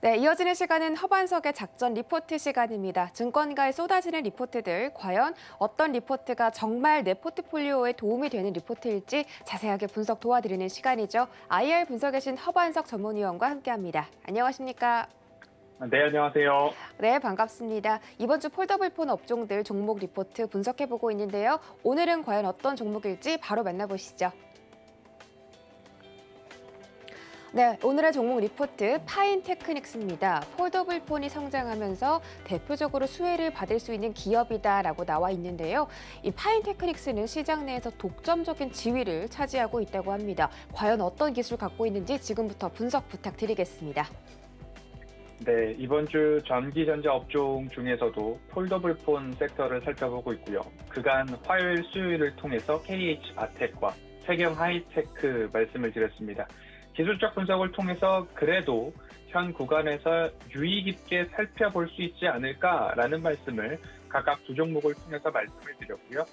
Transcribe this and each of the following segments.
네, 이어지는 시간은 허반석의 작전 리포트 시간입니다. 증권가에 쏟아지는 리포트들, 과연 어떤 리포트가 정말 내 포트폴리오에 도움이 되는 리포트일지 자세하게 분석 도와드리는 시간이죠. IR 분석에 신 허반석 전문위원과 함께합니다. 안녕하십니까? 네, 안녕하세요. 네, 반갑습니다. 이번 주 폴더블 폰 업종들 종목 리포트 분석해보고 있는데요. 오늘은 과연 어떤 종목일지 바로 만나보시죠. 네, 오늘의 종목 리포트 파인테크닉스입니다. 폴더블 폰이 성장하면서 대표적으로 수혜를 받을 수 있는 기업이다라고 나와 있는데요. 이 파인테크닉스는 시장 내에서 독점적인 지위를 차지하고 있다고 합니다. 과연 어떤 기술 갖고 있는지 지금부터 분석 부탁드리겠습니다. 네, 이번 주 전기전자 업종 중에서도 폴더블 폰 섹터를 살펴보고 있고요. 그간 화요일, 수요일을 통해서 KH바텍과 세경 하이테크 말씀을 드렸습니다. 기술적 분석을 통해서 그래도 현 구간에서 유의 깊게 살펴볼 수 있지 않을까라는 말씀을 각각 두 종목을 통해서 말씀을 드렸고요.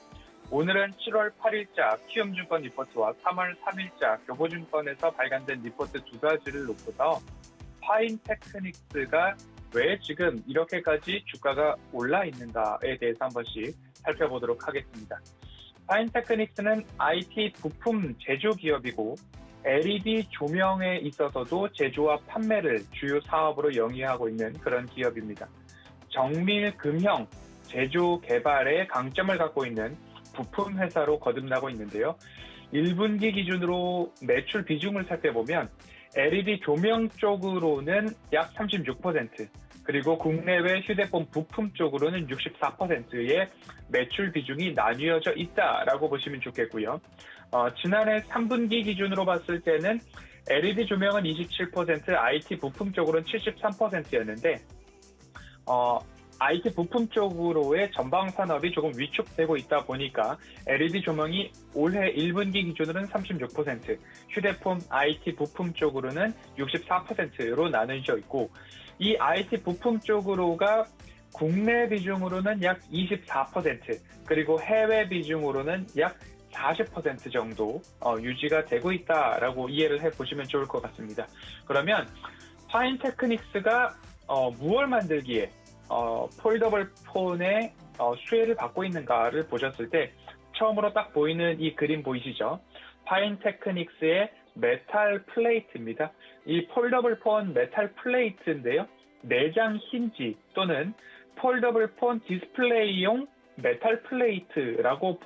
오늘은 7월 8일자 키움증권 리포트와 3월 3일자 교보증권에서 발간된 리포트 두 가지를 놓고서 파인테크닉스가 왜 지금 이렇게까지 주가가 올라 있는가에 대해서 한 번씩 살펴보도록 하겠습니다. 파인테크닉스는 IT 부품 제조 기업이고 LED 조명에 있어서도 제조와 판매를 주요 사업으로 영위하고 있는 그런 기업입니다. 정밀 금형 제조 개발에 강점을 갖고 있는 부품 회사로 거듭나고 있는데요. 1분기 기준으로 매출 비중을 살펴보면 LED 조명 쪽으로는 약 36%, 그리고 국내외 휴대폰 부품 쪽으로는 64%의 매출 비중이 나뉘어져 있다라고 보시면 좋겠고요. 지난해 3분기 기준으로 봤을 때는 LED 조명은 27%, IT 부품 쪽으로는 73%였는데 IT 부품 쪽으로의 전방 산업이 조금 위축되고 있다 보니까 LED 조명이 올해 1분기 기준으로는 36%, 휴대폰 IT 부품 쪽으로는 64%로 나눠져 있고, 이 IT 부품 쪽으로가 국내 비중으로는 약 24%, 그리고 해외 비중으로는 약 40% 정도 유지가 되고 있다라고 이해를 해보시면 좋을 것 같습니다. 그러면 파인테크닉스가 무얼 만들기에 폴더블 폰의 수혜를 받고 있는가를 보셨을 때 처음으로 딱 보이는 이 그림 보이시죠? 파인테크닉스의 메탈 플레이트입니다. 이 폴더블 폰 메탈 플레이트인데요. 내장 힌지 또는 폴더블 폰 디스플레이용 메탈 플레이트라고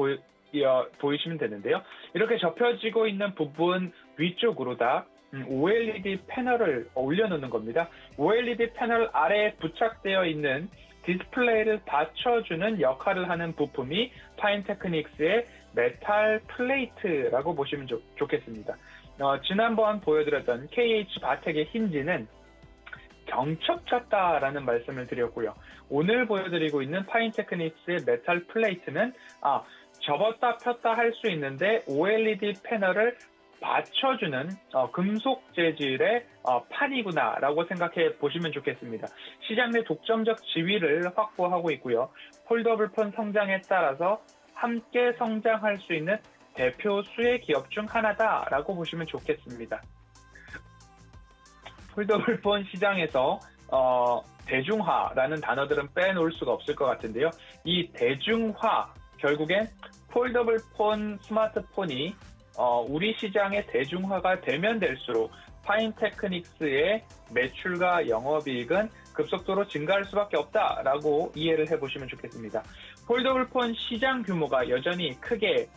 보이시면 되는데요. 이렇게 접혀지고 있는 부분 위쪽으로 다 OLED 패널을 올려놓는 겁니다. OLED 패널 아래에 부착되어 있는 디스플레이를 받쳐주는 역할을 하는 부품이 파인테크닉스의 메탈 플레이트라고 보시면 좋겠습니다. 지난번 보여드렸던 KH바텍의 힌지는 경첩 같다라는 말씀을 드렸고요. 오늘 보여드리고 있는 파인테크닉스의 메탈 플레이트는 접었다 폈다 할 수 있는데 OLED 패널을 받쳐주는 금속 재질의 판이구나라고 생각해 보시면 좋겠습니다. 시장 내 독점적 지위를 확보하고 있고요. 폴더블 폰 성장에 따라서 함께 성장할 수 있는 대표 수혜 기업 중 하나다라고 보시면 좋겠습니다. 폴더블 폰 시장에서 대중화라는 단어들은 빼놓을 수가 없을 것 같은데요. 이 대중화, 결국엔 폴더블 폰 스마트폰이 우리 시장의 대중화가 되면 될수록 파인테크닉스의 매출과 영업이익은 급속도로 증가할 수밖에 없다라고 이해를 해보시면 좋겠습니다. 폴더블 폰 시장 규모가 여전히 크게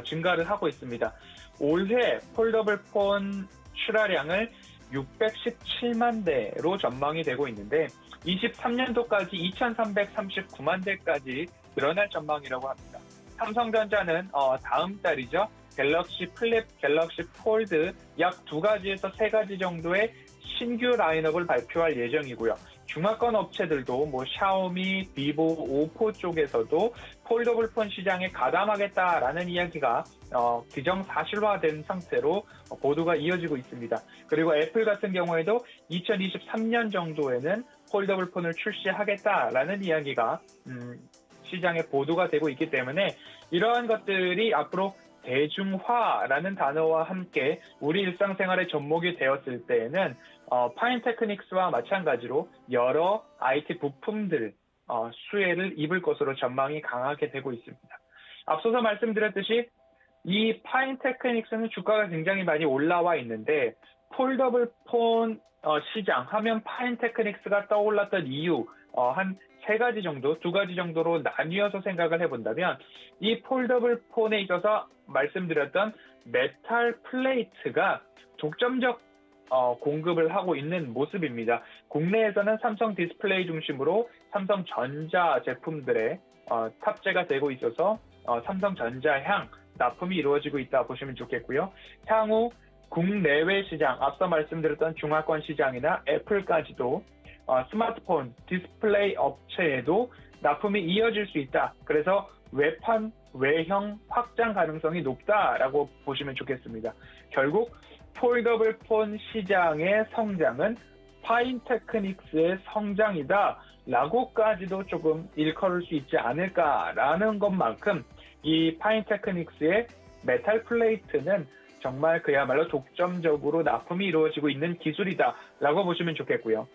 증가를 하고 있습니다. 올해 폴더블 폰 출하량을 617만 대로 전망이 되고 있는데 23년도까지 2339만 대까지 늘어날 전망이라고 합니다. 삼성전자는 다음 달이죠. 갤럭시 플립, 갤럭시 폴드 약 2가지에서 3가지 정도의 신규 라인업을 발표할 예정이고요. 중화권 업체들도 샤오미, 비보, 오포 쪽에서도 폴더블 폰 시장에 가담하겠다라는 이야기가 기정사실화된 상태로 보도가 이어지고 있습니다. 그리고 애플 같은 경우에도 2023년 정도에는 폴더블 폰을 출시하겠다라는 이야기가 시장에 보도가 되고 있기 때문에 이러한 것들이 앞으로 대중화라는 단어와 함께 우리 일상생활에 접목이 되었을 때에는 파인테크닉스와 마찬가지로 여러 IT 부품들 수혜를 입을 것으로 전망이 강하게 되고 있습니다. 앞서서 말씀드렸듯이 이 파인테크닉스는 주가가 굉장히 많이 올라와 있는데 폴더블 폰 시장 하면 파인테크닉스가 떠올랐던 이유 한 세 가지 정도, 두 가지 정도로 나뉘어서 생각을 해본다면 이 폴더블 폰에 있어서 말씀드렸던 메탈 플레이트가 독점적 공급을 하고 있는 모습입니다. 국내에서는 삼성 디스플레이 중심으로 삼성전자 제품들에 탑재가 되고 있어서 삼성전자향 납품이 이루어지고 있다 보시면 좋겠고요. 향후 국내외 시장, 앞서 말씀드렸던 중화권 시장이나 애플까지도 스마트폰, 디스플레이 업체에도 납품이 이어질 수 있다. 그래서 외판, 외형 확장 가능성이 높다라고 보시면 좋겠습니다. 결국 폴더블 폰 시장의 성장은 파인테크닉스의 성장이다 라고까지도 조금 일컬을 수 있지 않을까라는 것만큼 이 파인테크닉스의 메탈 플레이트는 정말 그야말로 독점적으로 납품이 이루어지고 있는 기술이다 라고 보시면 좋겠고요.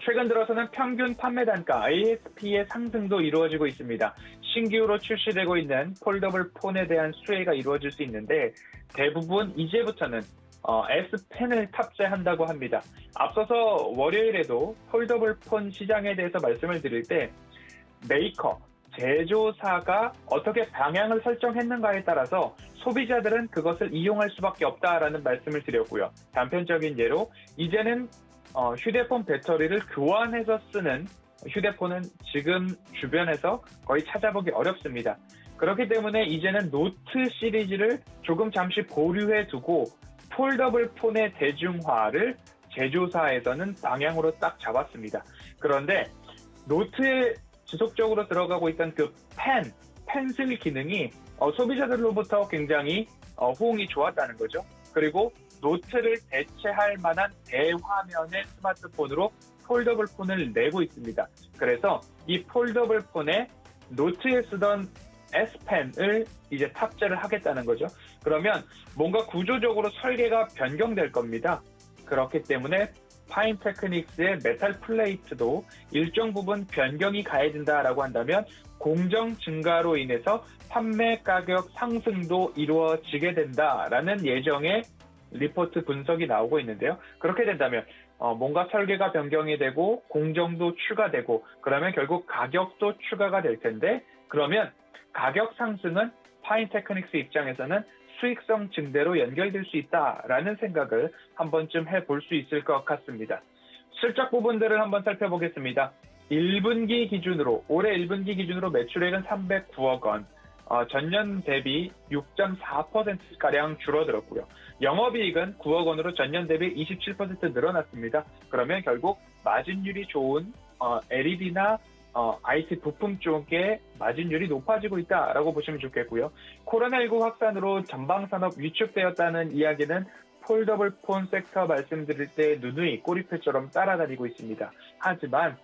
최근 들어서는 평균 판매 단가 ASP의 상승도 이루어지고 있습니다. 신규로 출시되고 있는 폴더블 폰에 대한 수혜가 이루어질 수 있는데 대부분 이제부터는 S펜을 탑재한다고 합니다. 앞서서 월요일에도 폴더블 폰 시장에 대해서 말씀을 드릴 때 메이커, 제조사가 어떻게 방향을 설정했는가에 따라서 소비자들은 그것을 이용할 수밖에 없다라는 말씀을 드렸고요. 단편적인 예로 이제는 휴대폰 배터리를 교환해서 쓰는 휴대폰은 지금 주변에서 거의 찾아보기 어렵습니다. 그렇기 때문에 이제는 노트 시리즈를 조금 잠시 보류해 두고 폴더블 폰의 대중화를 제조사에서는 방향으로 딱 잡았습니다. 그런데 노트에 지속적으로 들어가고 있던 그 펜슬 기능이 소비자들로부터 굉장히 호응이 좋았다는 거죠. 그리고 노트를 대체할 만한 대화면의 스마트폰으로 폴더블 폰을 내고 있습니다. 그래서 이 폴더블 폰에 노트에 쓰던 S펜을 이제 탑재를 하겠다는 거죠. 그러면 뭔가 구조적으로 설계가 변경될 겁니다. 그렇기 때문에 파인테크닉스의 메탈 플레이트도 일정 부분 변경이 가해진다라고 한다면 공정 증가로 인해서 판매 가격 상승도 이루어지게 된다라는 예정의 리포트 분석이 나오고 있는데요. 그렇게 된다면 뭔가 설계가 변경이 되고 공정도 추가되고 그러면 결국 가격도 추가가 될 텐데 그러면 가격 상승은 파인테크닉스 입장에서는 수익성 증대로 연결될 수 있다라는 생각을 한 번쯤 해볼 수 있을 것 같습니다. 실적 부분들을 한번 살펴보겠습니다. 1분기 기준으로 올해 1분기 기준으로 매출액은 309억 원, 전년 대비 6.4%가량 줄어들었고요. 영업이익은 9억 원으로 전년 대비 27% 늘어났습니다. 그러면 결국 마진율이 좋은 LED나 IT 부품 쪽에 마진율이 높아지고 있다라고 보시면 좋겠고요. 코로나19 확산으로 전방산업 위축되었다는 이야기는 폴더블 폰 섹터 말씀드릴 때 누누이 꼬리표처럼 따라다니고 있습니다. 하지만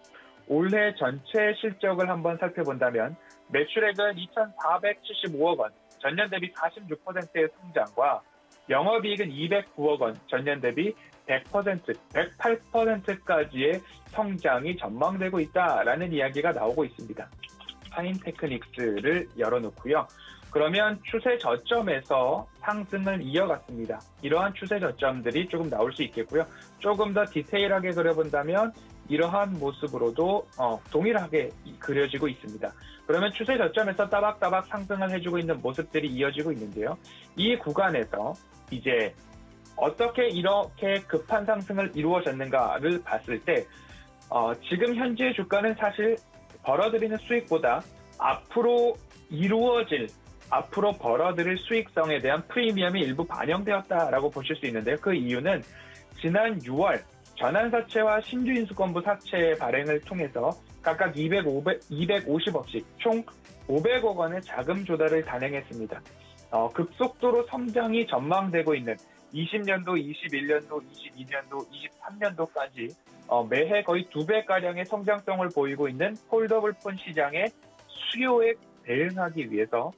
올해 전체 실적을 한번 살펴본다면 매출액은 2,475억 원, 전년 대비 46%의 성장과 영업이익은 209억 원, 전년 대비 100%, 108%까지의 성장이 전망되고 있다라는 이야기가 나오고 있습니다. 파인테크닉스를 열어놓고요. 그러면 추세 저점에서 상승을 이어갔습니다. 이러한 추세 저점들이 조금 나올 수 있겠고요. 조금 더 디테일하게 그려본다면 이러한 모습으로도 동일하게 그려지고 있습니다. 그러면 추세 저점에서 따박따박 상승을 해주고 있는 모습들이 이어지고 있는데요. 이 구간에서 이제 어떻게 이렇게 급한 상승을 이루어졌는가를 봤을 때 지금 현재 주가는 사실 벌어들이는 수익보다 앞으로 벌어들일 수익성에 대한 프리미엄이 일부 반영되었다라고 보실 수 있는데요. 그 이유는 지난 6월 전환사채와 신주인수권부 사채 발행을 통해서 각각 250억씩 총 500억 원의 자금 조달을 단행했습니다. 급속도로 성장이 전망되고 있는 20년도, 21년도, 22년도, 23년도까지 매해 거의 2배가량의 성장성을 보이고 있는 폴더블 폰 시장의 수요에 대응하기 위해서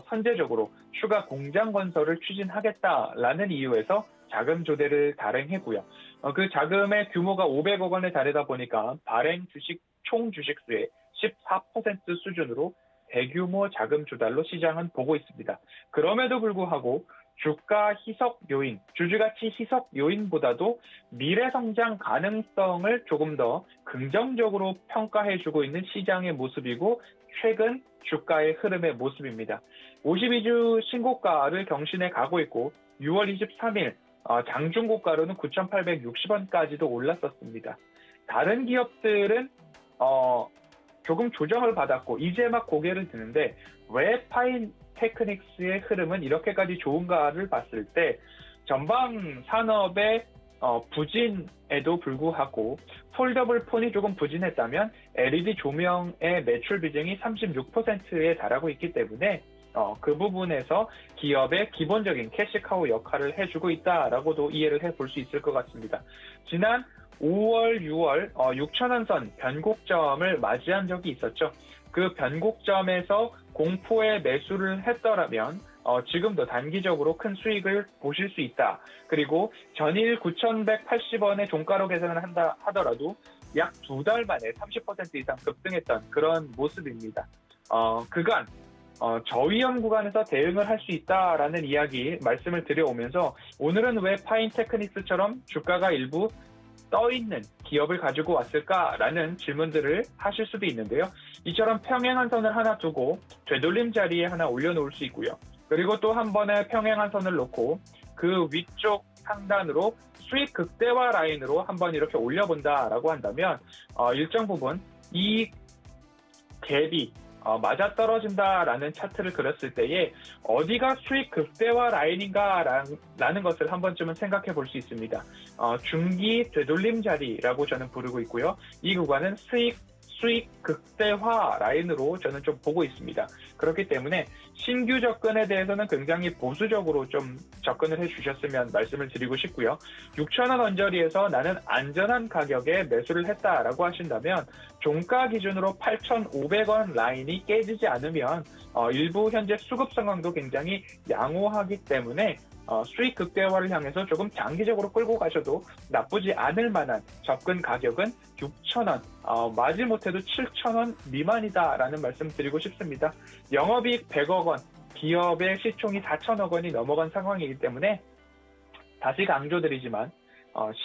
선제적으로 추가 공장 건설을 추진하겠다라는 이유에서 자금 조달을 단행했고요. 그 자금의 규모가 500억 원에 달하다 보니까 발행 주식 총 주식수의 14% 수준으로 대규모 자금 조달로 시장은 보고 있습니다. 그럼에도 불구하고 주가 희석 요인, 주주가치 희석 요인보다도 미래 성장 가능성을 조금 더 긍정적으로 평가해주고 있는 시장의 모습이고 최근 주가의 흐름의 모습입니다. 52주 신고가를 경신해 가고 있고 6월 23일 장중고가로는 9,860원까지도 올랐었습니다. 다른 기업들은 조금 조정을 받았고 이제 막 고개를 드는데 왜 파인테크닉스의 흐름은 이렇게까지 좋은가를 봤을 때 전방 산업의 부진에도 불구하고 폴더블 폰이 조금 부진했다면 LED 조명의 매출 비중이 36%에 달하고 있기 때문에 그 부분에서 기업의 기본적인 캐시카우 역할을 해주고 있다라고도 이해를 해볼 수 있을 것 같습니다. 지난 5월, 6월 6,000원 선 변곡점을 맞이한 적이 있었죠. 그 변곡점에서 공포의 매수를 했더라면 지금도 단기적으로 큰 수익을 보실 수 있다. 그리고 전일 9,180원의 종가로 계산을 한다 하더라도 약 2달 만에 30% 이상 급등했던 그런 모습입니다. 그간 저위험 구간에서 대응을 할 수 있다라는 이야기 말씀을 드려오면서 오늘은 왜 파인테크닉스처럼 주가가 일부 떠있는 기업을 가지고 왔을까라는 질문들을 하실 수도 있는데요. 이처럼 평행한 선을 하나 두고 되돌림 자리에 하나 올려놓을 수 있고요. 그리고 또 한 번에 평행한 선을 놓고 그 위쪽 상단으로 수익 극대화 라인으로 한번 이렇게 올려본다라고 한다면 일정 부분 이 갭이 맞아떨어진다라는 차트를 그렸을 때에 어디가 수익 극대화 라인인가라는 것을 한 번쯤은 생각해 볼 수 있습니다. 중기 되돌림 자리라고 저는 부르고 있고요. 이 구간은 수익 극대화 라인으로 저는 좀 보고 있습니다. 그렇기 때문에 신규 접근에 대해서는 굉장히 보수적으로 좀 접근을 해주셨으면 말씀을 드리고 싶고요. 6,000원 언저리에서 나는 안전한 가격에 매수를 했다라고 하신다면 종가 기준으로 8,500원 라인이 깨지지 않으면 일부 현재 수급 상황도 굉장히 양호하기 때문에 수익 극대화를 향해서 조금 장기적으로 끌고 가셔도 나쁘지 않을 만한 접근 가격은 6,000원, 마지못해도 7,000원 미만이다라는 말씀 드리고 싶습니다. 영업이익 100억 원, 기업의 시총이 4천억 원이 넘어간 상황이기 때문에 다시 강조드리지만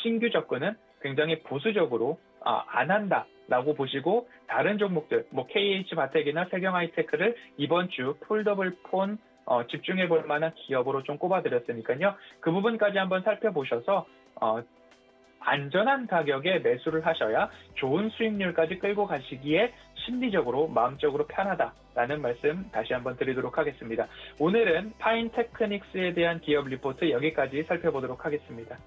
신규 접근은 굉장히 보수적으로 안 한다라고 보시고 다른 종목들, KH바텍이나 세경하이테크를 이번 주 폴더블 폰 집중해 볼 만한 기업으로 좀 꼽아드렸으니까요. 그 부분까지 한번 살펴보셔서 안전한 가격에 매수를 하셔야 좋은 수익률까지 끌고 가시기에 심리적으로 마음적으로 편하다라는 말씀 다시 한번 드리도록 하겠습니다. 오늘은 파인테크닉스에 대한 기업 리포트 여기까지 살펴보도록 하겠습니다.